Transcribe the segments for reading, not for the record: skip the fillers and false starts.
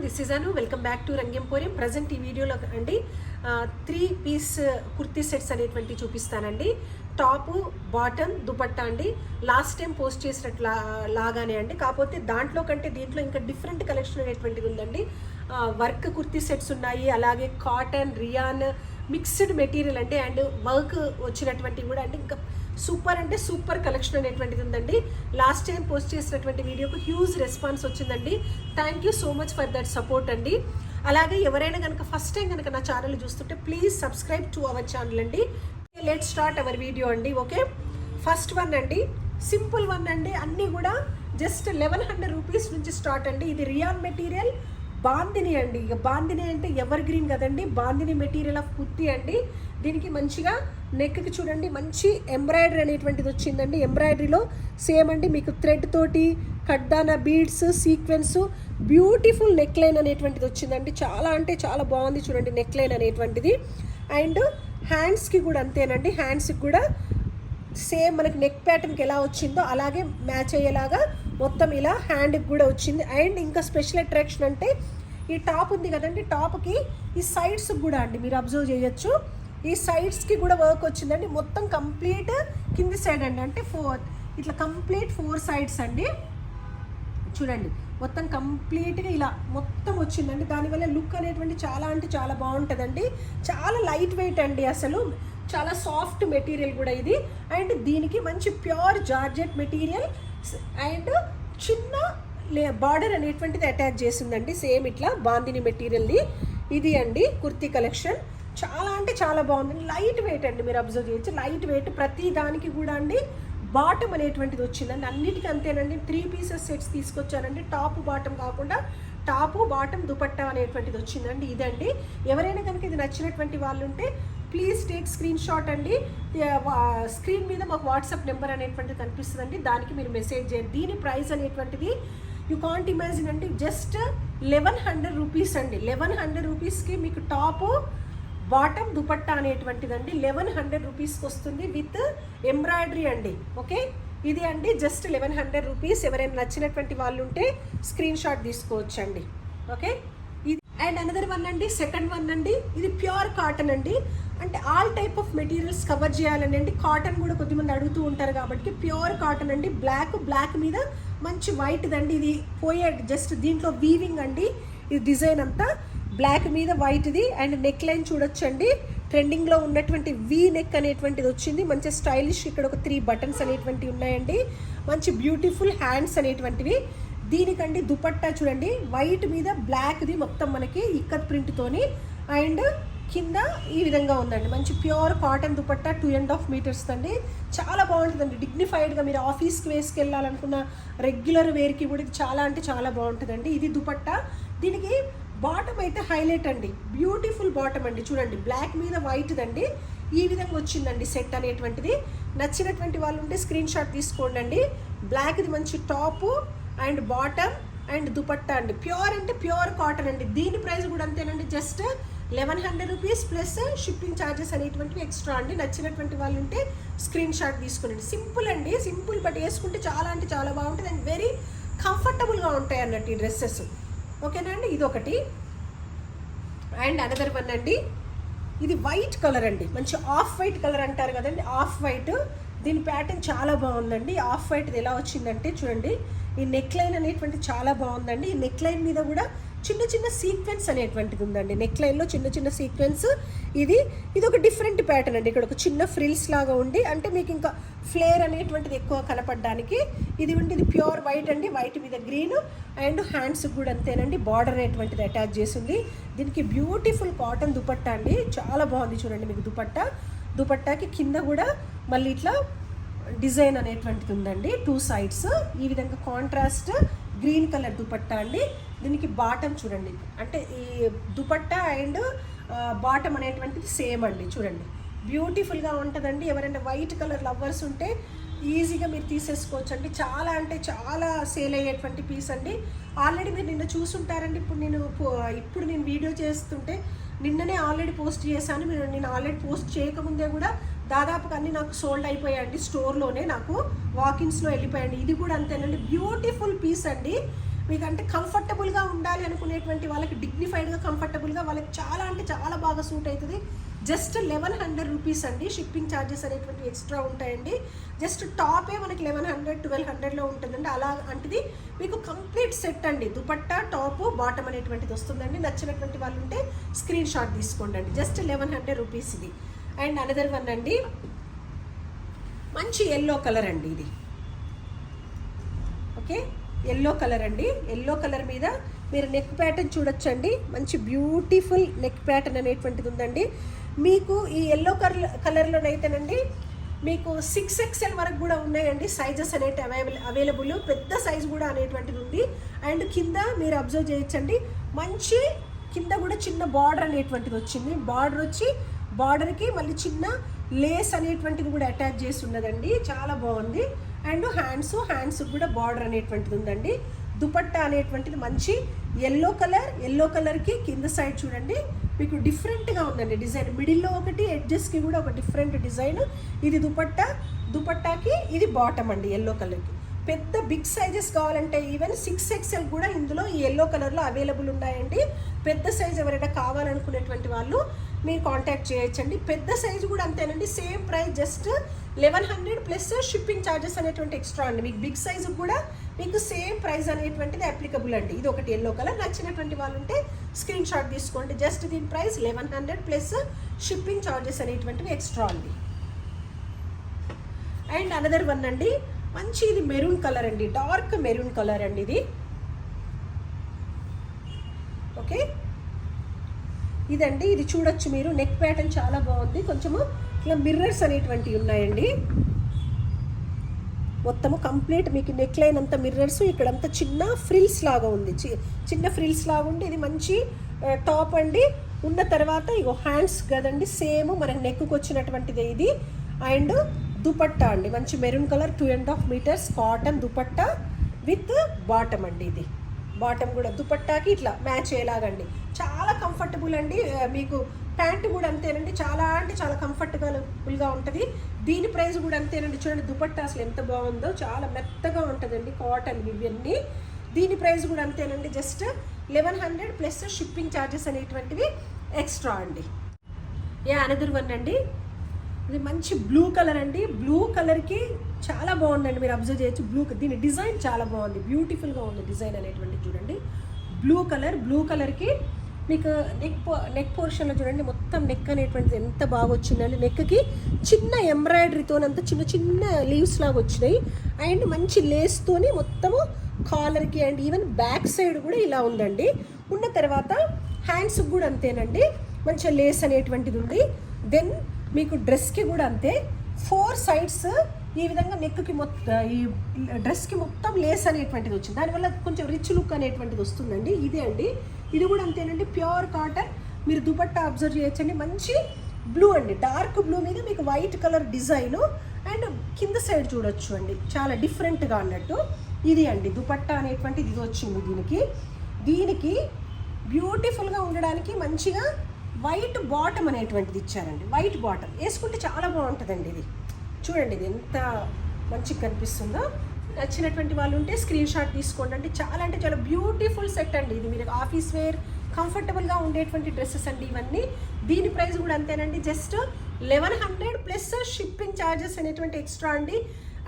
This is Anu. Welcome back to రంగంపోరియం. Present ఈ వీడియోలో అండి 3 పీస్ కుర్తీ సెట్స్ అనేటువంటి చూపిస్తానండి. టాపు, బాటమ్, దుపట్టా అండి. లాస్ట్ టైం పోస్ట్ చేసినట్టు లాగానే అండి, కాకపోతే దాంట్లో కంటే దీంట్లో ఇంకా డిఫరెంట్ కలెక్షన్ అనేటువంటిది ఉందండి. వర్క్ కుర్తీ సెట్స్ ఉన్నాయి, అలాగే కాటన్, రియాన్ మిక్స్డ్ మెటీరియల్ అంటే అండ్ వర్క్ వచ్చినటువంటివి కూడా అంటే ఇంకా సూపర్ అంటే సూపర్ కలెక్షన్ అనేటువంటిది ఉందండి. లాస్ట్ టైం పోస్ట్ చేసినటువంటి వీడియోకు హ్యూజ్ రెస్పాన్స్ వచ్చిందండి. Thank you so much for that support అండి. అలాగే ఎవరైనా కనుక ఫస్ట్ టైం కనుక నా ఛానల్ చూస్తుంటే please subscribe to our channel అండి. లెట్స్ స్టార్ట్ అవర్ వీడియో అండి. ఓకే, ఫస్ట్ వన్ అండి, సింపుల్ వన్ అండి. అన్నీ కూడా జస్ట్ 1100 రూపీస్ నుంచి స్టార్ట్ అండి. ఇది రియాన్ మెటీరియల్ బాందిని అండి. ఇక బాందిని అంటే ఎవర్ గ్రీన్ కదండి, బాందిని మెటీరియల్ ఆఫ్ కుర్తీ అండి. దీనికి మంచిగా నెక్కి చూడండి మంచి ఎంబ్రాయిడరీ అనేటువంటిది వచ్చిందండి. ఎంబ్రాయిడరీలో సేమ్ అండి మీకు థ్రెడ్ తోటి కడ్దానా beads sequence beautiful neckline అనేటువంటిది వచ్చిందండి. చాలా అంటే చాలా బాగుంది చూడండి నెక్ లైన్ అనేటువంటిది. అండ్ హ్యాండ్స్కి కూడా అంతేనండి, హ్యాండ్స్కి కూడా సేమ్ మనకి నెక్ ప్యాటర్న్కి ఎలా వచ్చిందో అలాగే మ్యాచ్ అయ్యేలాగా మొత్తం ఇలా హ్యాండ్కి కూడా వచ్చింది. అండ్ ఇంకా స్పెషల్ అట్రాక్షన్ అంటే ఈ టాప్ ఉంది కదండి, టాప్కి ఈ సైడ్స్కి కూడా అండి మీరు అబ్జర్వ్ చేయొచ్చు, ఈ సైడ్స్కి కూడా వర్క్ వచ్చిందండి. మొత్తం కంప్లీట్ కింది సైడ్ అండి, అంటే ఇట్లా కంప్లీట్ 4 సైడ్స్ అండి. చూడండి మొత్తం కంప్లీట్గా ఇలా మొత్తం వచ్చిందండి. దానివల్ల లుక్ అనేటువంటి చాలా అంటే చాలా బాగుంటుందండి. చాలా లైట్ వెయిట్ అండి, అసలు చాలా సాఫ్ట్ మెటీరియల్ కూడా ఇది. అండ్ దీనికి మంచి ప్యూర్ జార్జెట్ మెటీరియల్ అండ్ చిన్న బార్డర్ అనేటువంటిది అటాచ్ చేసిందండి. సేమ్ ఇట్లా బాందిని మెటీరియల్ది ఇది అండి కుర్తీ కలెక్షన్. చాలా అంటే చాలా బాగుంది, లైట్ వెయిట్ అండి. మీరు అబ్జర్వ్ చేయొచ్చు లైట్ వెయిట్. ప్రతి దానికి కూడా అండి బాటమ్ అనేటువంటిది వచ్చిందండి. అన్నిటికీ అంతేనండి. 3 పీసెస్ సెట్స్ తీసుకొచ్చానండి. టాప్ బాటమ్ కాకుండా టాపు బాటమ్ దుపట్టా అనేటువంటిది వచ్చిందండి. ఇదండి, ఎవరైనా కనుక ఇది నచ్చినటువంటి వాళ్ళు ఉంటే ప్లీజ్ టేక్ స్క్రీన్ షాట్ అండి. స్క్రీన్ మీద మాకు వాట్సాప్ నెంబర్ అనేటువంటిది కనిపిస్తుందండి, దానికి మీరు మెసేజ్ చేయండి. దీని ప్రైస్ అనేటువంటిది యూ కాంట్ ఇమాజిన్ అండి, జస్ట్ 1100 రూపీస్ అండి. 1100 రూపీస్కి మీకు టాపు బాటమ్ దుపట్టా అనేటువంటిదండి 1100 రూపీస్కి వస్తుంది విత్ ఎంబ్రాయిడరీ అండి. ఓకే, ఇది అండి జస్ట్ 1100 రూపీస్. ఎవరైనా నచ్చినటువంటి వాళ్ళు ఉంటే స్క్రీన్ షాట్ తీసుకోవచ్చండి. ఓకే, ఇది అండ్ అనదర్ వన్ అండి, సెకండ్ వన్ అండి. ఇది ప్యూర్ కాటన్ అండి. అంటే all type of materials cover చేయాలని అండి. కాటన్ కూడా కొద్దిమంది అడుగుతూ ఉంటారు కాబట్టి ప్యూర్ కాటన్ అండి. బ్లాక్ మీద మంచి వైట్ దండి. ఇది పోయే జస్ట్ దీంట్లో వీవింగ్ అండి. ఇది డిజైన్ అంతా బ్లాక్ మీద వైట్ది. అండ్ నెక్ లైన్ చూడొచ్చండి, ట్రెండింగ్లో ఉన్నటువంటి వీ నెక్ అనేటువంటిది వచ్చింది. మంచి స్టైలిష్, ఇక్కడ ఒక 3 బటన్స్ అనేటువంటివి ఉన్నాయండి. మంచి బ్యూటిఫుల్ హ్యాండ్స్ అనేటువంటివి. దీనికండి దుపట్టా చూడండి వైట్ మీద బ్లాక్ది మొత్తం మనకి ఇక్కత్ ప్రింట్తోని అండ్ కింద ఈ విధంగా ఉందండి. మంచి ప్యూర్ కాటన్ దుపట్టా 2.5 మీటర్స్ అండి. చాలా బాగుంటుందండి. డిగ్నిఫైడ్గా మీరు ఆఫీస్కి వేసుకెళ్ళాలనుకున్న రెగ్యులర్ వేర్కి కూడా ఇది చాలా అంటే చాలా బాగుంటుందండి. ఇది దుపట్టా. దీనికి బాటమ్ అయితే హైలైట్ అండి, బ్యూటిఫుల్ బాటమ్ అండి. చూడండి బ్లాక్ మీద వైట్ దండి, ఈ విధంగా వచ్చిందండి సెట్ అనేటువంటిది. నచ్చినటువంటి వాళ్ళు ఉంటే స్క్రీన్ షాట్ తీసుకోండి అండి. బ్లాక్ది మంచి top and bottom and dupatta అండి. ప్యూర్ అంటే ప్యూర్ కాటన్ అండి. దీని ప్రైస్ కూడా అంతేనండి, just 1100 rupees plus shipping charges అనేటువంటివి ఎక్స్ట్రా అండి. నచ్చినటువంటి వాళ్ళు ఉంటే స్క్రీన్ షాట్ తీసుకోండి. సింపుల్ అండి, సింపుల్ బట్ వేసుకుంటే చాలా అంటే చాలా బాగుంటుంది అండ్ వెరీ కంఫర్టబుల్గా ఉంటాయి అన్నట్టు ఈ డ్రెస్సెస్. ఓకేనా అండి, ఇది ఒకటి. అండ్ అనదర్ వన్ అండి, ఇది వైట్ కలర్ అండి. మంచి ఆఫ్ వైట్ కలర్ అంటారు కదండి, ఆఫ్ వైట్. దీని ప్యాటర్న్ చాలా బాగుందండి. ఆఫ్ వైట్ది ఎలా వచ్చిందంటే చూడండి, ఈ నెక్ లైన్ అనేటువంటి చాలా బాగుందండి. ఈ నెక్ లైన్ మీద కూడా చిన్న చిన్న సీక్వెన్స్ అనేటువంటిది ఉందండి. నెక్ లైన్లో చిన్న చిన్న సీక్వెన్స్. ఇది ఒక డిఫరెంట్ ప్యాటర్న్ అండి. ఇక్కడ ఒక చిన్న ఫ్రిల్స్ లాగా ఉండి అంటే మీకు ఇంకా ఫ్లేర్ అనేటువంటిది ఎక్కువ కనపడడానికి ఇది ఉండి. ఇది ప్యూర్ వైట్ అండి, వైట్ మీద గ్రీన్ అండ్ హ్యాండ్స్ కూడా అంతేనండి. బార్డర్ అనేటువంటిది అటాచ్ చేసింది. దీనికి బ్యూటిఫుల్ కాటన్ దుపట్టా అండి, చాలా బాగుంది చూడండి మీకు దుపట్టాకి కింద కూడా మళ్ళీ ఇట్లా డిజైన్ అనేటువంటిది ఉందండి. 2 సైడ్స్ ఈ విధంగా కాంట్రాస్ట్ గ్రీన్ కలర్ దుపట్టా అండి. దీనికి బాటమ్ చూడండి, అంటే ఈ దుపట్టా అండ్ బాటమ్ అనేటువంటిది సేమ్ అండి. చూడండి బ్యూటిఫుల్గా ఉంటుందండి. ఎవరైనా వైట్ కలర్ లవర్స్ ఉంటే ఈజీగా మీరు తీసేసుకోవచ్చు అండి. చాలా అంటే చాలా సేల్ అయ్యేటువంటి పీస్ అండి. ఆల్రెడీ మీరు నిన్న చూసుంటారండి. ఇప్పుడు నేను వీడియో చేస్తుంటే నిన్ననే ఆల్రెడీ పోస్ట్ చేశాను. నేను ఆల్రెడీ పోస్ట్ చేయకముందే కూడా దాదాపుగా అన్నీ నాకు సోల్డ్ అయిపోయాయండి. స్టోర్లోనే నాకు వాకిన్స్లో వెళ్ళిపోయాయండి. ఇది కూడా అంతేనండి, బ్యూటిఫుల్ పీస్ అండి. మీకు అంటే కంఫర్టబుల్గా ఉండాలి అనుకునేటువంటి వాళ్ళకి, డిగ్నిఫైడ్గా కంఫర్టబుల్గా వాళ్ళకి చాలా అంటే చాలా బాగా సూట్ అవుతుంది. జస్ట్ 1100 రూపీస్ అండి. షిప్పింగ్ ఛార్జెస్ అనేటువంటివి ఎక్స్ట్రా ఉంటాయండి. జస్ట్ టాపే మనకి 1100 1200లో ఉంటుందండి. అలా అంటది మీకు కంప్లీట్ సెట్ అండి. దుపట్టా, టాప్, బాటమ్ అనేటువంటిది వస్తుందండి. నచ్చినటువంటి వాళ్ళు ఉంటే స్క్రీన్ షాట్ తీసుకోండి అండి. జస్ట్ 1100 రూపీస్ ఇది. అండ్ అనదర్ వన్ అండి, మంచి ఎల్లో కలర్ అండి ఇది. ఓకే, ఎల్లో కలర్ అండి. ఎల్లో కలర్ మీద మీరు నెక్ ప్యాటర్న్ చూడొచ్చండి. మంచి బ్యూటిఫుల్ నెక్ ప్యాటర్న్ అనేటువంటిది ఉందండి. మీకు ఈ ఎల్లో కలర్లోనైతేనండి మీకు 6XL వరకు కూడా ఉన్నాయండి సైజెస్ అనేవి అవైలబుల్. పెద్ద సైజ్ కూడా అనేటువంటిది ఉంది. అండ్ కింద మీరు అబ్జర్వ్ చేయొచ్చండి, మంచి కింద కూడా చిన్న బార్డర్ అనేటువంటిది వచ్చింది. బార్డర్ వచ్చి బార్డర్కి మళ్ళీ చిన్న లేస్ అనేటువంటిది కూడా అటాచ్ చేసి ఉన్నదండి. చాలా బాగుంది. అండ్ హ్యాండ్స్ కూడా బార్డర్ అనేటువంటిది ఉందండి. దుపట్టా అనేటువంటిది మంచి ఎల్లో కలర్కి కింద సైడ్ చూడండి మీకు డిఫరెంట్గా ఉందండి డిజైన్. మిడిల్లో ఒకటి, ఎడ్జెస్కి కూడా ఒక డిఫరెంట్ డిజైన్. ఇది దుపట్టాకి ఇది బాటమ్ అండి ఎల్లో కలర్కి. పెద్ద బిగ్ సైజెస్ కావాలంటే ఈవెన్ 6XL కూడా ఇందులో ఈ ఎల్లో కలర్లో అవైలబుల్ ఉన్నాయండి. పెద్ద సైజ్ ఎవరైనా కావాలనుకునేటువంటి వాళ్ళు మీరు కాంటాక్ట్ చేయొచ్చండి. పెద్ద సైజు కూడా అంతేనండి, same price, just 1100 plus shipping charges అనేటువంటి ఎక్స్ట్రా అండి. మీకు బిగ్ సైజు కూడా మీకు సేమ్ ప్రైస్ అనేటువంటిది అప్లికబుల్ అండి. ఇది ఒకటి ఎల్లో కలర్. నచ్చినటువంటి వాళ్ళు ఉంటే స్క్రీన్ షాట్ తీసుకోండి. జస్ట్ దీని ప్రైస్ 1100 ప్లస్ షిప్పింగ్ ఛార్జెస్ అనేటువంటివి ఎక్స్ట్రా అండి. అండ్ అనదర్ వన్ అండి, మంచి ఇది మెరూన్ కలర్ అండి, డార్క్ మెరూన్ కలర్ అండి ఇది. ఓకే, ఇదండి. ఇది చూడొచ్చు మీరు, నెక్ ప్యాటర్న్ చాలా బాగుంది. కొంచెము ఇట్లా మిర్రర్స్ అనేటువంటివి ఉన్నాయండి. మొత్తము కంప్లీట్ మీకు నెక్ లైన్ అంతా మిర్రర్స్, ఇక్కడంతా చిన్న ఫ్రిల్స్ లాగా ఉంది, చిన్న ఫ్రిల్స్ లాగా ఉండి ఇది మంచి టాప్ అండి. ఉన్న తర్వాత ఇగో హ్యాండ్స్ కదండి, సేమ్ మనకి నెక్కు వచ్చినటువంటిది ఇది. అండ్ దుపట్టా అండి, మంచి maroon colour 2.5 metres cotton dupatta with bottom అండి. ఇది బాటమ్ కూడా దుపట్టాకి ఇట్లా మ్యాచ్ అయ్యేలాగండి. చాలా కంఫర్టబుల్ అండి. మీకు ప్యాంటు కూడా అంతేనండి, చాలా అంటే చాలా కంఫర్టబుల్గా ఉంటుంది. దీని ప్రైస్ కూడా అంతేనండి. చూడండి దుపట్టా అసలు ఎంత బాగుందో, చాలా మెత్తగా ఉంటుందండి కాటన్ ఇవన్నీ. దీని ప్రైస్ కూడా అంతేనండి, జస్ట్ 1100 ప్లస్ షిప్పింగ్ ఛార్జెస్ అనేటువంటివి ఎక్స్ట్రా అండి. అనదర్ వన్ అండి, ఇది మంచి బ్లూ కలర్ అండి. బ్లూ కలర్కి చాలా బాగుందండి, మీరు అబ్జర్వ్ చేయొచ్చు. దీని డిజైన్ చాలా బాగుంది, బ్యూటిఫుల్గా ఉంది డిజైన్ అనేటువంటి. చూడండి బ్లూ కలర్కి మీకు నెక్ పోర్షన్లో చూడండి మొత్తం నెక్ అనేటువంటిది ఎంత బాగా వచ్చిందండి. నెక్కి చిన్న ఎంబ్రాయిడరీతోనంత చిన్న లీవ్స్ లాగా వచ్చినాయి. అండ్ మంచి లేస్తోని మొత్తము కాలర్కి అండ్ ఈవెన్ బ్యాక్ సైడ్ కూడా ఇలా ఉందండి. ఉన్న తర్వాత హ్యాండ్స్కి కూడా అంతేనండి, మంచిగా లేస్ అనేటువంటిది ఉంది. దెన్ మీకు డ్రెస్కి కూడా అంతే, 4 సైడ్స్ ఈ విధంగా నెక్కి ఈ డ్రెస్కి మొత్తం లేస్ అనేటువంటిది వచ్చింది. దానివల్ల కొంచెం రిచ్ లుక్ అనేటువంటిది వస్తుందండి. ఇదే అండి, ఇది కూడా అంతేనండి, ప్యూర్ కాటన్. మీరు దుపట్టా అబ్జర్వ్ చేయొచ్చండి, మంచి బ్లూ అండి, డార్క్ బ్లూ మీద మీకు వైట్ కలర్ డిజైను. అండ్ కింద సైడ్ చూడొచ్చు అండి, చాలా డిఫరెంట్గా అన్నట్టు. ఇది అండి దుపట్టా అనేటువంటిది ఇది వచ్చింది. దీనికి బ్యూటిఫుల్గా ఉండడానికి మంచిగా వైట్ బాటమ్ అనేటువంటిది ఇచ్చారండి. వైట్ బాటమ్ వేసుకుంటే చాలా బాగుంటుందండి. ఇది చూడండి, ఇది ఎంత మంచిగా కనిపిస్తుందో. నచ్చినటువంటి వాళ్ళు ఉంటే స్క్రీన్ షాట్ తీసుకోండి అండి. చాలా అంటే చాలా బ్యూటిఫుల్ సెట్ అండి. ఇది మీరు ఆఫీస్ వేర్ కంఫర్టబుల్గా ఉండేటువంటి డ్రెస్సెస్ అండి ఇవన్నీ. దీని ప్రైస్ కూడా అంతేనండి, జస్ట్ 1100 ప్లస్ షిప్పింగ్ ఛార్జెస్ అనేటువంటి ఎక్స్ట్రా అండి.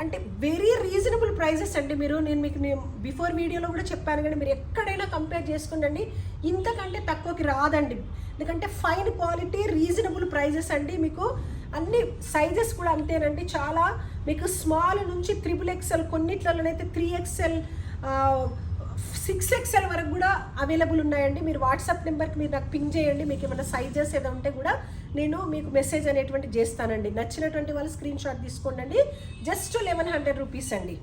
అంటే వెరీ రీజనబుల్ ప్రైజెస్ అండి. నేను మీకు బిఫోర్ వీడియోలో కూడా చెప్పాను, కానీ మీరు ఎక్కడైనా కంపేర్ చేసుకోండి, ఇంతకంటే తక్కువకి రాదండి. ఎందుకంటే ఫైన్ క్వాలిటీ, రీజనబుల్ ప్రైజెస్ అండి. మీకు అన్ని సైజెస్ కూడా అంతేనండి. చాలా మీకు స్మాల్ నుంచి XXL, కొన్నిట్లలోనైతే 3XL 6XL వరకు కూడా అవైలబుల్ ఉన్నాయండి. మీరు వాట్సాప్ నెంబర్కి మీరు నాకు పింగ్ చేయండి. మీకు ఏమైనా సైజెస్ ఏదో ఉంటే కూడా నేను మీకు మెసేజ్ అనేటువంటి చేస్తానండి. నచ్చినటువంటి వాళ్ళు స్క్రీన్ షాట్ తీసుకోండి. జస్ట్ 1100 రూపీస్ అండి.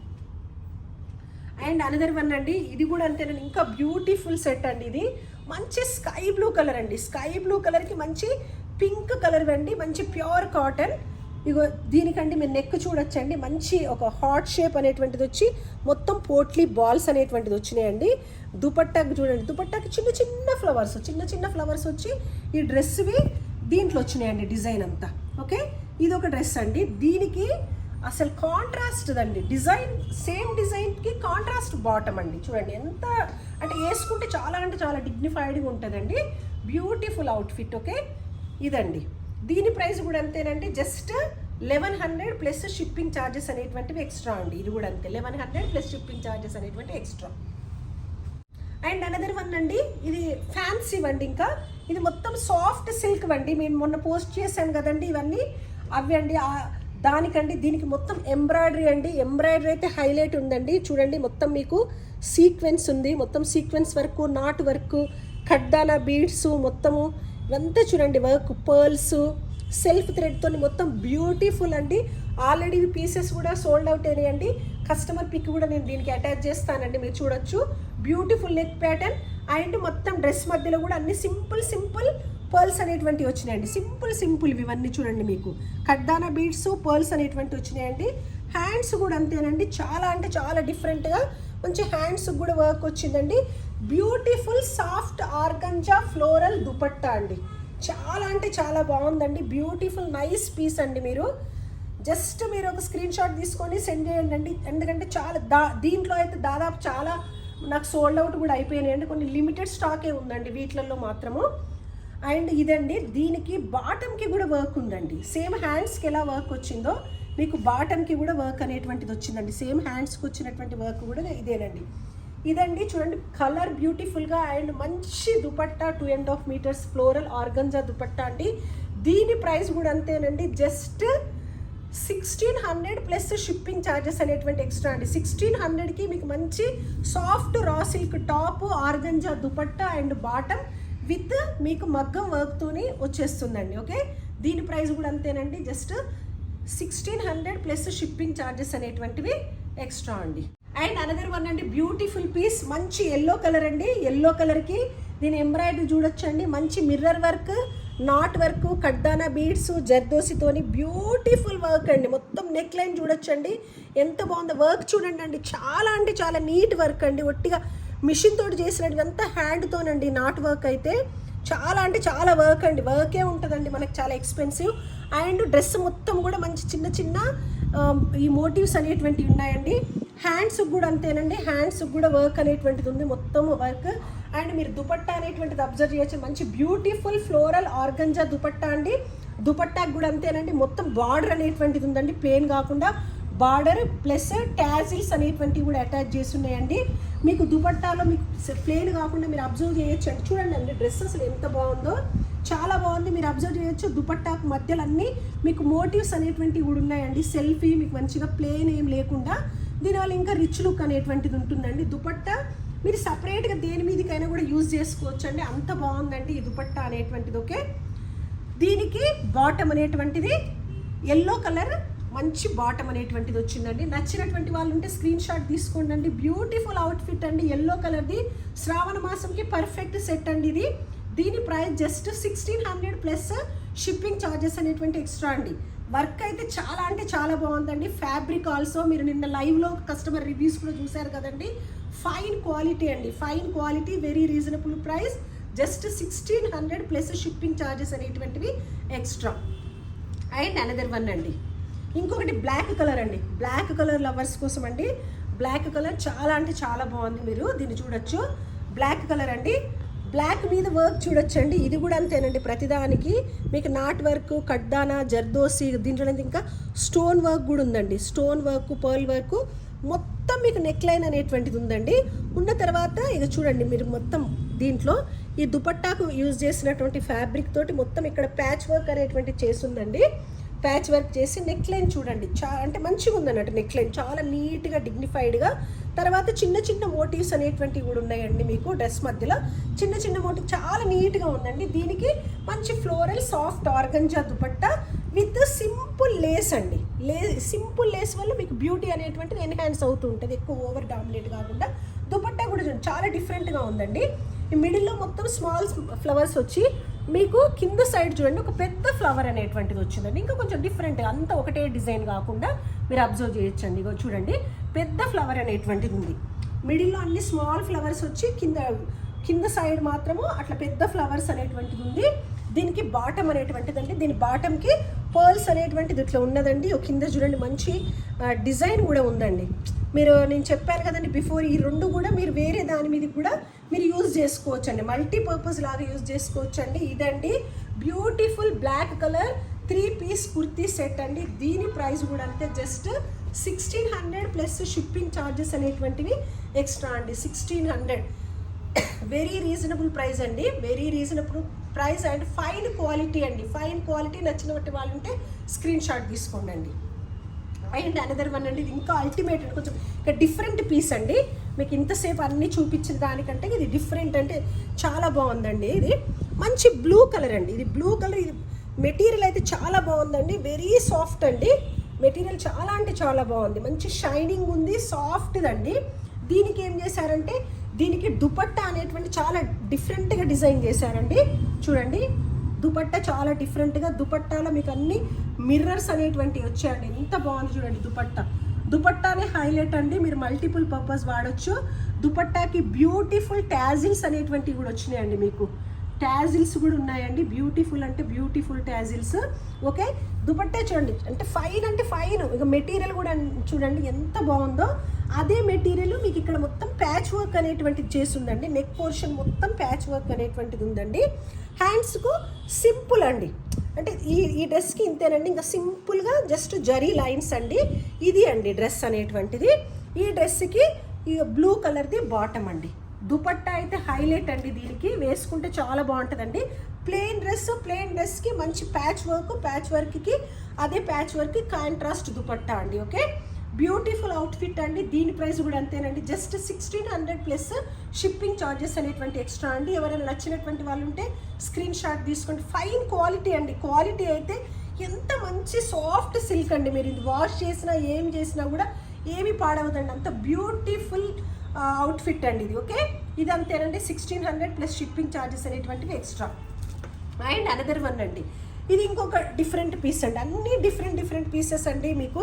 అండ్ అనదర్ వన్ అండి, ఇది కూడా అంతేనండి, ఇంకా బ్యూటిఫుల్ సెట్ అండి. ఇది మంచి స్కై బ్లూ కలర్ అండి. స్కై బ్లూ కలర్కి మంచి పింక్ కలర్ అండి, మంచి ప్యూర్ కాటన్. ఇగో దీనికండి మీరు నెక్ చూడొచ్చండి, మంచి ఒక హార్ట్ షేప్ అనేటువంటిది వచ్చి మొత్తం పోట్లీ బాల్స్ అనేటువంటిది వచ్చినాయండి. దుపట్టాకి చూడండి, దుపట్టాకి చిన్న ఫ్లవర్స్ వచ్చి ఈ డ్రెస్వి దీంట్లో వచ్చినాయండి డిజైన్ అంతా. ఓకే, ఇది ఒక డ్రెస్ అండి. దీనికి అసలు కాంట్రాస్ట్ అండి, డిజైన్ సేమ్ డిజైన్కి కాంట్రాస్ట్ బాటమ్ అండి. చూడండి ఎంత అంటే వేసుకుంటే చాలా అంటే చాలా డిగ్నిఫైడ్గా ఉంటుందండి. Beautiful outfit. ఓకే, ఇదండి. దీని ప్రైస్ కూడా అంతేనండి, జస్ట్ 1100 ప్లస్ షిప్పింగ్ ఛార్జెస్ అనేటువంటివి ఎక్స్ట్రా అండి. ఇది కూడా అంతే, 1100 ప్లస్ షిప్పింగ్ ఛార్జెస్ అనేటువంటి ఎక్స్ట్రా. అండ్ అనదర్ వన్ అండి, ఇది ఫ్యాన్సీ వండి. ఇంకా ఇది మొత్తం సాఫ్ట్ సిల్క్ వండి. మేము మొన్న పోస్ట్ చేశాను కదండి ఇవన్నీ, అవి అండి. దానికండి దీనికి మొత్తం ఎంబ్రాయిడరీ అండి. ఎంబ్రాయిడరీ అయితే హైలైట్ ఉందండి. చూడండి మొత్తం మీకు సీక్వెన్స్ ఉంది, మొత్తం సీక్వెన్స్ వర్క్, నాట్ వర్క్, ఖడ్డానా బీడ్స్ మొత్తము ఇవంతా చూడండి వర్క్, పర్ల్స్, సెల్ఫ్ థ్రెడ్తో మొత్తం బ్యూటిఫుల్ అండి. ఆల్రెడీ పీసెస్ కూడా సోల్డ్ అవుట్ అయినాయండి. కస్టమర్ పిక్ కూడా నేను దీనికి అటాచ్ చేస్తానండి, మీరు చూడొచ్చు. బ్యూటిఫుల్ నెక్ ప్యాటర్న్ అండ్ మొత్తం డ్రెస్ మధ్యలో కూడా అన్ని సింపుల్ పర్ల్స్ అనేటువంటివి వచ్చినాయండి. సింపుల్ ఇవన్నీ చూడండి, మీకు ఖడ్డానా బీడ్స్, పర్ల్స్ అనేటువంటివి వచ్చినాయండి. హ్యాండ్స్ కూడా అంతేనండి, చాలా అంటే చాలా డిఫరెంట్గా మంచి హ్యాండ్స్ కూడా వర్క్ వచ్చిందండి. Beautiful soft organza floral dupatta అండి. చాలా అంటే చాలా బాగుందండి. బ్యూటిఫుల్ నైస్ పీస్ అండి. మీరు జస్ట్ మీరు ఒక స్క్రీన్ షాట్ తీసుకొని సెండ్ చేయండి అండి. ఎందుకంటే చాలా దీంట్లో అయితే దాదాపు చాలా నాకు సోల్డ్ అవుట్ కూడా అయిపోయినాయండి. కొన్ని లిమిటెడ్ స్టాకే ఉందండి వీటిలలో మాత్రము. అండ్ ఇదండి, దీనికి బాటమ్కి కూడా వర్క్ ఉందండి. సేమ్ హ్యాండ్స్కి ఎలా వర్క్ వచ్చిందో మీకు బాటమ్కి కూడా వర్క్ అనేటువంటిది వచ్చిందండి. సేమ్ హ్యాండ్స్కి వచ్చినటువంటి వర్క్ కూడా ఇదేనండి. ఇదండి చూడండి, కలర్ బ్యూటిఫుల్గా అండ్ మంచి dupatta 2.5 metres floral organza dupatta అండి. దీని ప్రైస్ కూడా అంతేనండి, జస్ట్ 1600 ప్లస్ షిప్పింగ్ ఛార్జెస్ అనేటువంటి ఎక్స్ట్రా అండి. 1600కి మీకు మంచి soft raw silk top, organza dupatta and bottom with మీకు మగ్గం వర్క్తోని వచ్చేస్తుందండి. ఓకే, దీని ప్రైస్ కూడా అంతేనండి, జస్ట్ 1600 ప్లస్ షిప్పింగ్ ఛార్జెస్ అనేటువంటివి ఎక్స్ట్రా అండి. అండ్ అనదర్ వన్ అండి, బ్యూటిఫుల్ పీస్, మంచి ఎల్లో కలర్ అండి. ఎల్లో కలర్కి దీని ఎంబ్రాయిడరీ చూడొచ్చండి. మంచి మిర్రర్ వర్క్, నాట్ వర్క్, ఖడ్డానా బీడ్స్, జర్దోసితోని బ్యూటిఫుల్ వర్క్ అండి. మొత్తం నెక్ లైన్ చూడొచ్చండి ఎంత బాగుందో. వర్క్ చూడండి అండి, చాలా అంటే చాలా నీట్ వర్క్ అండి. ఒట్టిగా మిషన్ తోటి చేసినట్టు అంతా హ్యాండ్తోనండి. నాట్ వర్క్ అయితే చాలా అంటే చాలా వర్క్ అండి. వర్కే ఉంటుందండి మనకి, చాలా ఎక్స్పెన్సివ్. అండ్ డ్రెస్ మొత్తం కూడా మంచి చిన్న ఈ మోటివ్స్ అనేటువంటివి ఉన్నాయండి. హ్యాండ్స్కి కూడా అంతేనండి, హ్యాండ్స్కి కూడా వర్క్ అనేటువంటిది ఉంది, మొత్తం వర్క్. అండ్ మీరు దుపట్టా అనేటువంటిది అబ్జర్వ్ చేయొచ్చు, మంచి బ్యూటిఫుల్ ఫ్లోరల్ ఆర్గంజా దుపట్టా అండి. దుపట్టాకి కూడా అంతేనండి, మొత్తం బార్డర్ అనేటువంటిది ఉందండి, ప్లెయిన్ కాకుండా బార్డర్ ప్లస్ ట్యాజిల్స్ అనేటువంటివి కూడా అటాచ్ చేసి ఉన్నాయండి. మీకు దుపట్టాలో మీకు ప్లెయిన్ కాకుండా మీరు అబ్జర్వ్ చేయొచ్చు అండి. చూడండి అండి డ్రెస్ అసలు ఎంత బాగుందో, చాలా బాగుంది. మీరు అబ్జర్వ్ చేయొచ్చు, దుపట్టాకు మధ్యలో అన్నీ మీకు మోటివ్స్ అనేటువంటివి కూడా ఉన్నాయండి. సెల్ఫీ మీకు మంచిగా ప్లెయిన్ ఏం లేకుండా దీనివల్ల ఇంకా రిచ్ లుక్ అనేటువంటిది ఉంటుందండి. దుపట్టా మీరు సపరేట్గా దేని మీదకైనా కూడా యూజ్ చేసుకోవచ్చు అండి, అంత బాగుందండి ఈ దుపట్టా అనేటువంటిది. ఓకే, దీనికి బాటమ్ అనేటువంటిది ఎల్లో కలర్ మంచి బాటమ్ అనేటువంటిది వచ్చిందండి. నచ్చినటువంటి వాళ్ళు ఉంటే స్క్రీన్ షాట్ తీసుకోండి. బ్యూటిఫుల్ అవుట్ఫిట్ అండి, ఎల్లో కలర్ది. శ్రావణ మాసంకి పర్ఫెక్ట్ సెట్ అండి ఇది. దీని price just 1600 plus shipping charges అనేటువంటి ఎక్స్ట్రా అండి. వర్క్ అయితే చాలా అంటే చాలా బాగుందండి. ఫ్యాబ్రిక్ ఆల్సో మీరు నిన్న లైవ్లో కస్టమర్ రివ్యూస్ కూడా చూశారు కదండి. ఫైన్ క్వాలిటీ అండి, fine quality, very reasonable price, just 1600 plus shipping charges అనేటువంటివి ఎక్స్ట్రా. అండ్ అనదర్ వన్ అండి, ఇంకొకటి బ్లాక్ కలర్ అండి. బ్లాక్ కలర్ లవర్స్ కోసం అండి. బ్లాక్ కలర్ చాలా అంటే చాలా బాగుంది, మీరు దీన్ని చూడొచ్చు. బ్లాక్ కలర్ అండి, బ్లాక్ మీద వర్క్ చూడొచ్చండి. ఇది కూడా అంతేనండి, ప్రతిదానికి మీకు నాట్ వర్క్, ఖడ్డానా, జర్దోసి, దీంట్లో ఇంకా స్టోన్ వర్క్ కూడా ఉందండి. స్టోన్ వర్క్, పర్ల్ వర్క్ మొత్తం మీకు నెక్ లైన్ అనేటువంటిది ఉందండి. ఉన్న తర్వాత ఇక చూడండి మీరు మొత్తం దీంట్లో ఈ దుపట్టాకు యూజ్ చేసినటువంటి ఫ్యాబ్రిక్ తోటి మొత్తం ఇక్కడ ప్యాచ్ వర్క్ అనేటువంటిది చేస్తుందండి. ప్యాచ్ వర్క్ చేసి నెక్ లైన్ చూడండి, అంటే మంచిగా ఉందన్నట్టు నెక్ లైన్, చాలా నీట్గా డిగ్నిఫైడ్గా. తర్వాత చిన్న మోటివ్స్ అనేటువంటివి కూడా ఉన్నాయండి మీకు డ్రెస్ మధ్యలో. చిన్న మోటివ్ చాలా నీట్గా ఉందండి. దీనికి మంచి floral soft organza dupatta with simple Lay's అండి. సింపుల్ లేస్ వల్ల మీకు బ్యూటీ అనేటువంటిది ఎన్హాన్స్ అవుతూ ఉంటుంది, ఎక్కువ ఓవర్ డామినేట్ కాకుండా. దుపట్టా కూడా చాలా డిఫరెంట్గా ఉందండి. ఈ మిడిల్లో మొత్తం స్మాల్ ఫ్లవర్స్ వచ్చి మీకు కింద సైడ్ చూడండి ఒక పెద్ద ఫ్లవర్ అనేటువంటిది వచ్చిందండి. ఇంకా కొంచెం డిఫరెంట్, అంతా ఒకటే డిజైన్ కాకుండా మీరు అబ్జర్వ్ చేయొచ్చండి. ఇగో చూడండి పెద్ద ఫ్లవర్ అనేటువంటిది ఉంది. మిడిల్లో అన్ని స్మాల్ ఫ్లవర్స్ వచ్చి కింద సైడ్ మాత్రము అట్లా పెద్ద ఫ్లవర్స్ అనేటువంటిది ఉంది. దీనికి బాటమ్ అనేటువంటిదండి, దీని బాటమ్కి పర్ల్స్ అనేటువంటిది ఇట్లా ఉన్నదండి. కింద చూడండి మంచి డిజైన్ కూడా ఉందండి. నేను చెప్పాను కదండి బిఫోర్, ఈ రెండు కూడా మీరు వేరే దాని మీద కూడా మీరు యూజ్ చేసుకోవచ్చు అండి, మల్టీపర్పస్ లాగా యూజ్ చేసుకోవచ్చు అండి. ఇదండి beautiful black colour 3 piece kurti set అండి. దీని ప్రైస్ కూడా అంతే, జస్ట్ 1600 ప్లస్ షిప్పింగ్ ఛార్జెస్ అనేటువంటివి ఎక్స్ట్రా అండి. 1600 వెరీ రీజనబుల్ ప్రైస్ అండి, very reasonable price and fine quality అండి. ఫైన్ క్వాలిటీ నచ్చినట్టు వాళ్ళు ఉంటే స్క్రీన్ షాట్ తీసుకోండి అండి. అండ్ అనదర్ వన్ అండి, ఇది ఇంకా అల్టిమేట్ అండి, కొంచెం ఇక డిఫరెంట్ పీస్ అండి. మీకు ఇంతసేపు అన్నీ చూపించిన దానికంటే ఇది డిఫరెంట్ అంటే చాలా బాగుందండి. ఇది మంచి బ్లూ కలర్ అండి, ఇది బ్లూ కలర్. ఇది మెటీరియల్ అయితే చాలా బాగుందండి, వెరీ సాఫ్ట్ అండి. మెటీరియల్ చాలా అంటే చాలా బాగుంది, మంచి షైనింగ్ ఉంది, సాఫ్ట్ అండి. దీనికి ఏం చేశారంటే దీనికి దుపట్టా అనేటువంటి చాలా డిఫరెంట్గా డిజైన్ చేశారండి. చూడండి దుపట్టా చాలా డిఫరెంట్గా, దుపట్టాలో మీకు అన్ని మిర్రర్స్ అనేటువంటివి వచ్చాయండి. ఎంత బాగుంది చూడండి దుపట్టానే హైలైట్ అండి, మీరు మల్టిపుల్ పర్పస్ వాడచ్చు. దుపట్టాకి బ్యూటిఫుల్ టాజిల్స్ అనేటువంటివి కూడా వచ్చినాయండి, మీకు టాజిల్స్ కూడా ఉన్నాయండి. బ్యూటిఫుల్ అంటే బ్యూటిఫుల్ టాజిల్స్. ఓకే, దుపట్టా చూడండి అంటే ఫైన్. ఇక మెటీరియల్ కూడా చూడండి ఎంత బాగుందో. అదే మెటీరియల్ మీకు ఇక్కడ మొత్తం ప్యాచ్ వర్క్ అనేటువంటిది చేసి ఉందండి. నెక్ పోర్షన్ మొత్తం ప్యాచ్ వర్క్ అనేటువంటిది ఉందండి. హ్యాండ్స్కు సింపుల్ అండి, అంటే ఈ డ్రెస్కి ఇంతేనండి, ఇంకా సింపుల్గా జస్ట్ జరీ లైన్స్ అండి. ఇది అండి డ్రెస్ అనేటువంటిది. ఈ డ్రెస్కి ఈ బ్లూ కలర్ది బాటమ్ అండి. దుపట్టా అయితే హైలైట్ అండి, దీనికి వేసుకుంటే చాలా బాగుంటుందండి. ప్లెయిన్ డ్రెస్కి మంచి ప్యాచ్ వర్క్కి అదే ప్యాచ్ వర్క్కి కాంట్రాస్ట్ దుపట్టా అండి. ఓకే, బ్యూటిఫుల్ అవుట్ఫిట్ అండి. దీని ప్రైస్ కూడా అంతేనండి, జస్ట్ 1600 ప్లస్ షిప్పింగ్ ఛార్జెస్ అనేటువంటి ఎక్స్ట్రా అండి. ఎవరైనా నచ్చినటువంటి వాళ్ళు ఉంటే స్క్రీన్ షాట్ తీసుకోండి. ఫైన్ క్వాలిటీ అండి, క్వాలిటీ అయితే ఎంత మంచి సాఫ్ట్ సిల్క్ అండి. మీరు ఇది వాష్ చేసినా ఏం చేసినా కూడా ఏమి పాడవదండి, అంత బ్యూటిఫుల్ అవుట్ఫిట్ అండి ఇది. ఓకే, ఇది అంతేనండి, 1600 ప్లస్ షిప్పింగ్ ఛార్జెస్ అనేటువంటివి ఎక్స్ట్రా. అండ్ అనదర్ వన్ అండి, ఇది ఇంకొక డిఫరెంట్ పీస్ అండి. అన్నీ డిఫరెంట్ పీసెస్ అండి. మీకు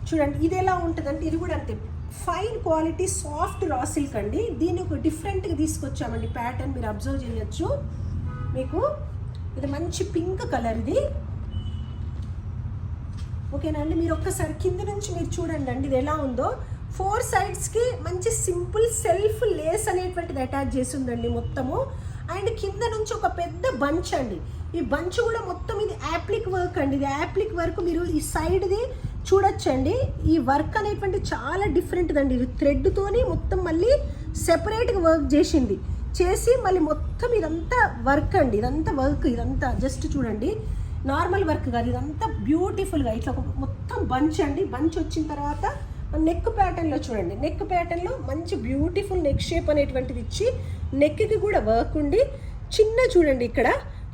చూడండి ఇది ఎలా ఉంటుందంటే ఇది కూడా అంతే fine quality soft raw silk అండి. దీన్ని ఒక డిఫరెంట్గా తీసుకొచ్చామండి ప్యాటర్న్, మీరు అబ్జర్వ్ చేయొచ్చు. మీకు ఇది మంచి పింక్ కలర్ ఇది. ఓకేనా అండి, మీరు ఒక్కసారి కింద నుంచి మీరు చూడండి అండి ఇది ఎలా ఉందో. 4 సైడ్స్కి మంచి సింపుల్ సెల్ఫ్ లేస్ అనేటువంటిది అటాచ్ చేసి ఉందండి మొత్తము. అండ్ కింద నుంచి ఒక పెద్ద బంచ్ అండి. ఈ బంచ్ కూడా మొత్తం ఇది యాప్లిక్ వర్క్ అండి. ఇది యాప్లిక్ వర్క్ మీరు ఈ సైడ్ది చూడొచ్చండి. ఈ వర్క్ అనేటువంటి చాలా డిఫరెంట్ అండి. ఇది థ్రెడ్తోని మొత్తం మళ్ళీ సెపరేట్గా వర్క్ చేసి మళ్ళీ మొత్తం ఇదంతా వర్క్ అండి. ఇదంతా జస్ట్ చూడండి నార్మల్ వర్క్ కాదు, ఇదంతా బ్యూటిఫుల్గా ఇట్లా మొత్తం బంచ్ అండి. బంచ్ వచ్చిన తర్వాత నెక్ ప్యాటర్న్లో చూడండి, నెక్ ప్యాటర్న్లో మంచి బ్యూటిఫుల్ నెక్ షేప్ అనేటువంటిది ఇచ్చి నెక్కి కూడా వర్క్ ఉండి చిన్న చూడండి ఇక్కడ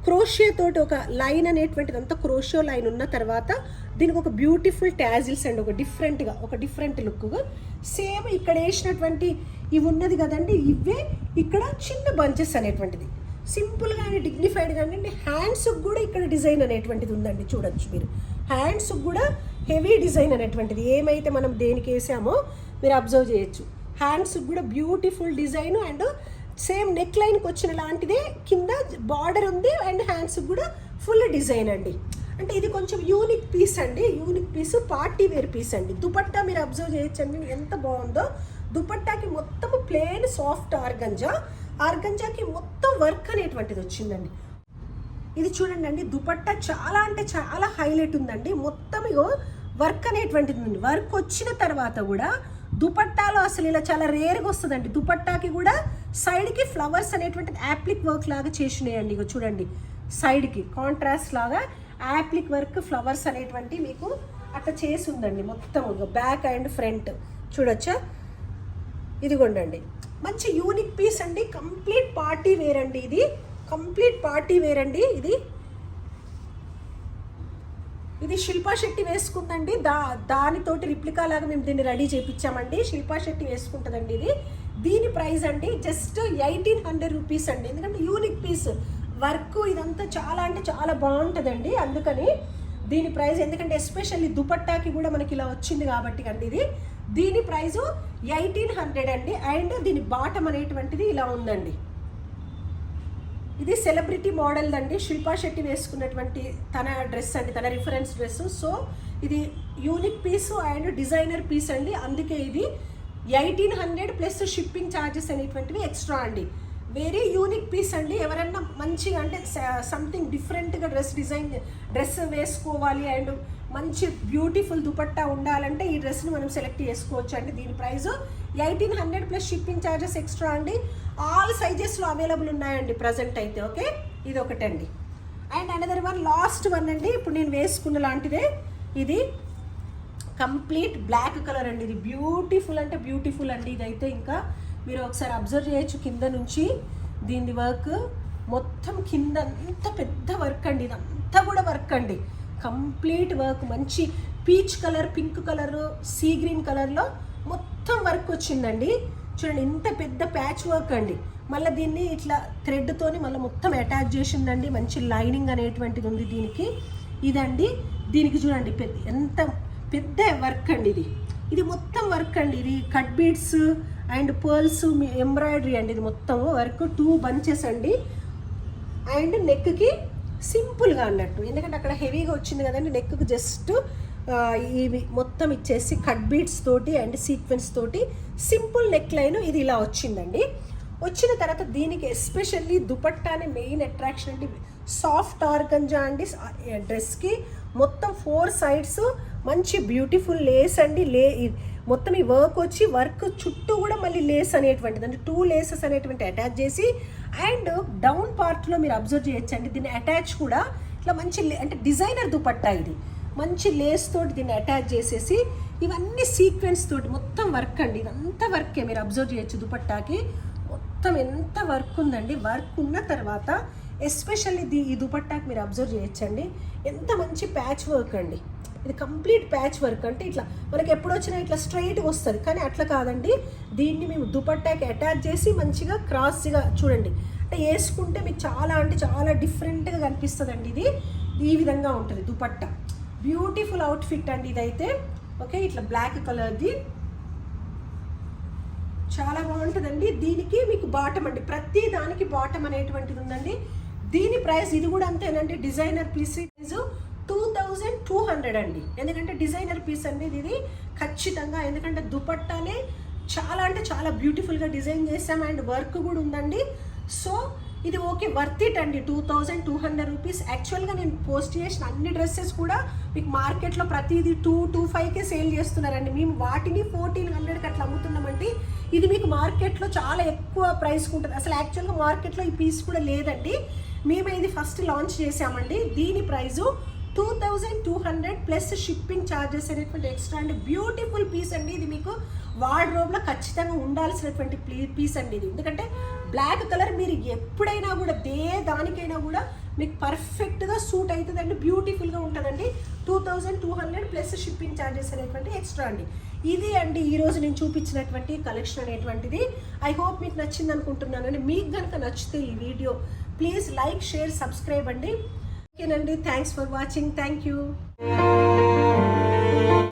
క్రోషియా తోటి ఒక లైన్ అనేటువంటిది అంతా క్రోషియో లైన్ ఉన్న తర్వాత దీనికి ఒక బ్యూటిఫుల్ టాజిల్స్ అండి, ఒక డిఫరెంట్ లుక్గా సేమ్ ఇక్కడ వేసినటువంటి ఇవి ఉన్నది కదండి, ఇవే ఇక్కడ చిన్న బంచెస్ అనేటువంటిది సింపుల్గా అండ్ డిగ్నిఫైడ్గా అండి. హ్యాండ్స్కి కూడా ఇక్కడ డిజైన్ అనేటువంటిది ఉందండి, చూడొచ్చు మీరు. హ్యాండ్స్కి కూడా హెవీ డిజైన్ అనేటువంటిది ఏమైతే మనం దేనికి వేసామో మీరు అబ్జర్వ్ చేయొచ్చు. హ్యాండ్స్కి కూడా beautiful design and same neck లైన్కి వచ్చిన లాంటిదే కింద బార్డర్ ఉంది అండ్ హ్యాండ్స్కి కూడా ఫుల్ డిజైన్ అండి. అంటే ఇది కొంచెం యూనిక్ పీస్ అండి, unique piece, party wear piece అండి. దుపట్టా మీరు అబ్జర్వ్ చేయొచ్చండి ఎంత బాగుందో. దుపట్టాకి మొత్తం ప్లెయిన్ సాఫ్ట్ ఆర్గంజాకి మొత్తం వర్క్ అనేటువంటిది వచ్చిందండి. ఇది చూడండి అండి, దుపట్టా చాలా అంటే చాలా హైలైట్ ఉందండి. మొత్తం ఇగో వర్క్ అనేటువంటిది ఉంది. వర్క్ వచ్చిన తర్వాత కూడా దుపట్టాలో అసలు ఇలా చాలా రేర్గా వస్తుందండి. దుపట్టాకి కూడా సైడ్కి ఫ్లవర్స్ అనేటువంటిది యాప్లిక్ వర్క్ లాగా చేసినాయండి. ఇగో చూడండి సైడ్కి కాంట్రాస్ట్ లాగా యాప్లిక్ వర్క్ ఫ్లవర్స్ అనేటువంటి మీకు అట్లా చేసి ఉందండి. మొత్తం బ్యాక్ అండ్ ఫ్రంట్ చూడొచ్చా. ఇదిగోండి మంచి యూనిక్ పీస్ అండి, కంప్లీట్ పార్టీ వేర్ అండి. ఇది కంప్లీట్ పార్టీ వేర్ అండి. ఇది శిల్పా శెట్టి వేసుకుందండి. దానితోటి రిప్లికా లాగా మేము దీన్ని రెడీ చేయించామండి. శిల్పా శెట్టి వేసుకుంటుందండి ఇది. దీని ప్రైస్ అండి జస్ట్ 1800 రూపీస్ అండి. ఎందుకంటే యూనిక్ పీస్ వర్క్ ఇదంతా చాలా అంటే చాలా బాగుంటుందండి. అందుకని దీని ప్రైస్, ఎందుకంటే ఎస్పెషల్లీ దుపట్టాకి కూడా మనకి ఇలా వచ్చింది కాబట్టి అండి ఇది. దీని ప్రైజు 1800 అండి. అండ్ దీని బాటమ్ అనేటువంటిది ఇలా ఉందండి. ఇది సెలబ్రిటీ మోడల్ అండి, శిల్పా శెట్టి వేసుకున్నటువంటి తన డ్రెస్ అండి, తన రిఫరెన్స్ డ్రెస్. సో ఇది unique piece and designer piece అండి, అందుకే ఇది 1800 ప్లస్ షిప్పింగ్ ఛార్జెస్ అనేటువంటివి ఎక్స్ట్రా అండి. వెరీ యూనిక్ పీస్ అండి. ఎవరన్నా మంచిగా అంటే సంథింగ్ డిఫరెంట్గా డ్రెస్ వేసుకోవాలి అండ్ మంచి బ్యూటిఫుల్ దుపట్టా ఉండాలంటే ఈ డ్రెస్ని మనం సెలెక్ట్ చేసుకోవచ్చు అండి. దీని price 1800 plus shipping charges extra అండి. ఆల్ సైజెస్లో అవైలబుల్ ఉన్నాయండి ప్రజెంట్ అయితే. ఓకే, ఇది ఒకటండి. And another one, last one అండి, ఇప్పుడు నేను వేసుకున్న లాంటిదే. ఇది కంప్లీట్ బ్లాక్ కలర్ అండి. ఇది బ్యూటిఫుల్ అంటే బ్యూటిఫుల్ అండి. ఇదైతే ఇంకా మీరు ఒకసారి అబ్జర్వ్ చేయొచ్చు కింద నుంచి దీని వర్క్ మొత్తం కింద అంత పెద్ద వర్క్ అండి. ఇదంతా కూడా వర్క్ అండి, కంప్లీట్ వర్క్. మంచి peach colour, pink colour, sea green కలర్లో మొత్తం వర్క్ వచ్చిందండి. చూడండి ఇంత పెద్ద ప్యాచ్ వర్క్ అండి. మళ్ళీ దీన్ని ఇట్లా థ్రెడ్తోని మళ్ళీ మొత్తం అటాచ్ చేసిందండి. మంచి లైనింగ్ అనేటువంటిది ఉంది దీనికి. ఇదండి దీనికి చూడండి ఎంత పెద్ద వర్క్ అండి. ఇది మొత్తం వర్క్ అండి. ఇది cut beads and pearls, embroidery అండి. ఇది మొత్తం వర్క్ 2 బంచెస్ అండి. అండ్ నెక్కి సింపుల్గా అన్నట్టు, ఎందుకంటే అక్కడ హెవీగా వచ్చింది కదండి. నెక్కి జస్ట్ ఇవి మొత్తం ఇచ్చేసి కట్ బీడ్స్ తోటి అండ్ సీక్వెన్స్ తోటి సింపుల్ నెక్ లైన్ ఇది ఇలా వచ్చిందండి. వచ్చిన తర్వాత దీనికి ఎస్పెషల్లీ దుపట్టానే మెయిన్ అట్రాక్షన్ అండి. సాఫ్ట్ ఆర్గంజా అండి డ్రెస్కి. మొత్తం 4 సైడ్స్ మంచి బ్యూటిఫుల్ లేస్ అండి. మొత్తం ఈ వర్క్ వచ్చి వర్క్ చుట్టూ కూడా మళ్ళీ లేస్ అనేటువంటిది అంటే 2 లేసెస్ అనేటువంటి అటాచ్ చేసి అండ్ డౌన్ పార్ట్లో మీరు అబ్జర్వ్ చేయొచ్చండి. దీన్ని అటాచ్ కూడా ఇట్లా మంచి అంటే డిజైనర్ దుపట్టా ఇది. మంచి లేస్ తోటి దీన్ని అటాచ్ చేసేసి ఇవన్నీ సీక్వెన్స్ తోటి మొత్తం వర్క్ అండి. ఇదంతా వర్కే మీరు అబ్జర్వ్ చేయొచ్చు. దుపట్టాకి మొత్తం ఎంత వర్క్ ఉందండి. వర్క్ ఉన్న తర్వాత ఎస్పెషల్లీ ఈ దుపట్టాకి మీరు అబ్జర్వ్ చేయొచ్చండి ఎంత మంచి ప్యాచ్ వర్క్ అండి. ఇది కంప్లీట్ ప్యాచ్ వర్క్ అంటే ఇట్లా మనకి ఎప్పుడు వచ్చినా ఇట్లా స్ట్రైట్గా వస్తుంది, కానీ అట్లా కాదండి. దీన్ని మేము దుపట్టాకి అటాచ్ చేసి మంచిగా క్రాస్గా చూడండి అంటే వేసుకుంటే మీకు చాలా అంటే చాలా డిఫరెంట్గా కనిపిస్తుంది అండి. ఇది ఈ విధంగా ఉంటుంది దుపట్టా. బ్యూటిఫుల్ అవుట్ఫిట్ అండి ఇదైతే. ఓకే, ఇట్లా బ్లాక్ కలర్ది చాలా బాగుంటుందండి. దీనికి మీకు బాటమ్ అండి, ప్రతి దానికి బాటమ్ అనేటువంటిది ఉందండి. దీని ప్రైస్ ఇది కూడా అంతేనండి. డిజైనర్ పీస్ 2200 అండి. ఎందుకంటే డిజైనర్ పీస్ అండి ఇది ఖచ్చితంగా. ఎందుకంటే దుపట్టానే చాలా అంటే చాలా బ్యూటిఫుల్గా డిజైన్ చేసాం అండ్ వర్క్ కూడా ఉందండి. సో ఇది ఓకే, వర్త్ ఇట్ అండి. 2200 రూపీస్. యాక్చువల్గా నేను పోస్ట్ చేసిన అన్ని డ్రెస్సెస్ కూడా మీకు మార్కెట్లో ప్రతిదీ 225కే సేల్ చేస్తున్నారండి. మేము వాటిని 1400కి అట్లా అమ్ముతున్నామండి. ఇది మీకు మార్కెట్లో చాలా ఎక్కువ ప్రైస్కి ఉంటుంది. అసలు యాక్చువల్గా మార్కెట్లో ఈ పీస్ కూడా లేదండి. మేము ఇది ఫస్ట్ లాంచ్ చేసామండి. దీని ప్రైజు 2200 ప్లస్ షిప్పింగ్ ఛార్జెస్ అనేటువంటి ఎక్స్ట్రా అండి. బ్యూటిఫుల్ పీస్ అండి. ఇది మీకు వార్డ్రోబ్లో ఖచ్చితంగా ఉండాల్సినటువంటి పీస్ అండి ఇది. ఎందుకంటే బ్లాక్ కలర్ మీరు ఎప్పుడైనా కూడా దానికైనా కూడా మీకు పర్ఫెక్ట్గా సూట్ అవుతుందండి. బ్యూటిఫుల్గా ఉంటుందండి. 2200 ప్లస్ షిప్పింగ్ ఛార్జెస్ అనేటువంటి ఎక్స్ట్రా అండి. ఇది అండి ఈరోజు నేను చూపించినటువంటి కలెక్షన్ అనేటువంటిది. ఐ హోప్ మీకు నచ్చింది అనుకుంటున్నానండి. మీకు కనుక నచ్చితే ఈ video please like, share, subscribe అండి. ఓకేనండి, thanks for watching. Thank you.